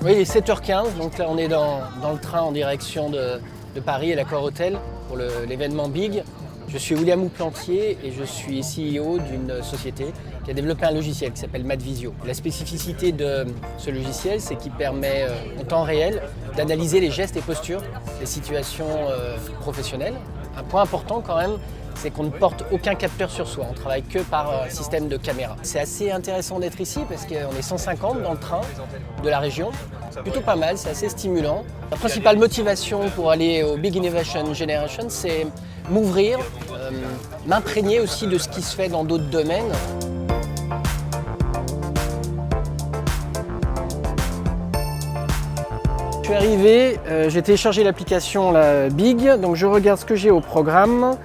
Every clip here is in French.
Oui, il est 7h15, donc là on est dans le train en direction de Paris et l'Accor Hotel pour l'événement Big. Je suis William Plantier et je suis CEO d'une société qui a développé un logiciel qui s'appelle Madvisio. La spécificité de ce logiciel, c'est qu'il permet en temps réel d'analyser les gestes et postures des situations professionnelles. Un point important quand même, c'est qu'on ne porte aucun capteur sur soi, on travaille que par système de caméra. C'est assez intéressant d'être ici parce qu'on est 150 dans le train de la région, plutôt pas mal, c'est assez stimulant. La principale motivation pour aller au Big Innovation Generation, c'est m'ouvrir, m'imprégner aussi de ce qui se fait dans d'autres domaines. Je suis arrivé, j'ai téléchargé l'application Big, donc je regarde ce que j'ai au programme.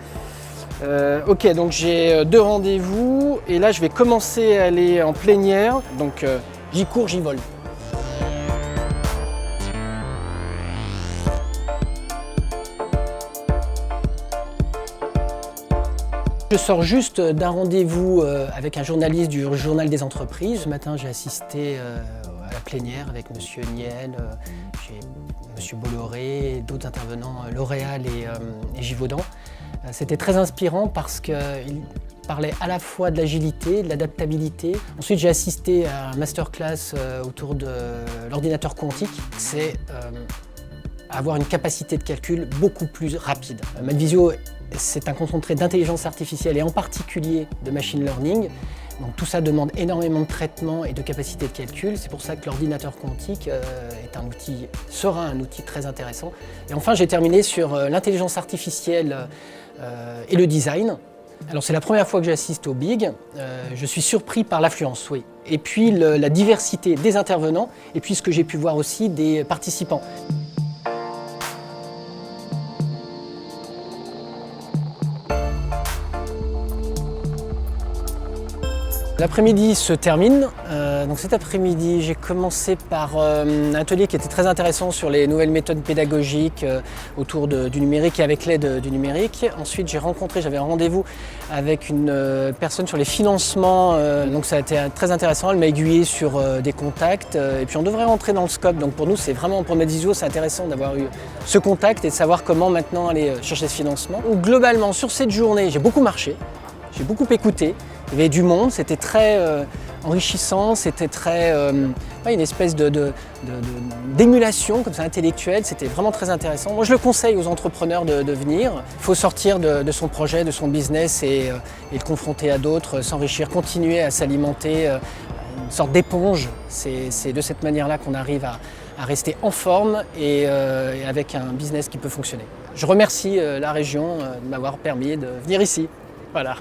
Ok, donc j'ai 2 rendez-vous et là je vais commencer à aller en plénière, donc j'y cours, j'y vole. Je sors juste d'un rendez-vous avec un journaliste du Journal des entreprises. Ce matin, j'ai assisté à la plénière avec M. Niel, M. Bolloré, d'autres intervenants, L'Oréal et Givaudan. C'était très inspirant parce qu'il parlait à la fois de l'agilité, de l'adaptabilité. Ensuite, j'ai assisté à un masterclass autour de l'ordinateur quantique. C'est avoir une capacité de calcul beaucoup plus rapide. Madvisio, c'est un concentré d'intelligence artificielle et en particulier de machine learning. Donc tout ça demande énormément de traitement et de capacité de calcul. C'est pour ça que l'ordinateur quantique sera un outil très intéressant. Et enfin, j'ai terminé sur l'intelligence artificielle et le design. Alors c'est la première fois que j'assiste au Big. Je suis surpris par l'affluence, oui. Et puis la diversité des intervenants et puis ce que j'ai pu voir aussi des participants. L'après-midi se termine, donc cet après-midi j'ai commencé par un atelier qui était très intéressant sur les nouvelles méthodes pédagogiques autour du numérique et avec l'aide du numérique. Ensuite j'avais un rendez-vous avec une personne sur les financements, donc ça a été très intéressant, elle m'a aiguillé sur des contacts et puis on devrait rentrer dans le scope. Donc pour nous c'est vraiment, pour Madvisio, c'est intéressant d'avoir eu ce contact et de savoir comment maintenant aller chercher ce financement. Donc, globalement sur cette journée j'ai beaucoup marché, j'ai beaucoup écouté. Il y avait du monde, c'était très enrichissant, c'était très une espèce d'émulation comme ça intellectuelle, c'était vraiment très intéressant. Moi je le conseille aux entrepreneurs de venir. Il faut sortir de son projet, de son business et le confronter à d'autres, s'enrichir, continuer à s'alimenter, une sorte d'éponge. C'est de cette manière-là qu'on arrive à rester en forme et avec un business qui peut fonctionner. Je remercie la région de m'avoir permis de venir ici. Voilà.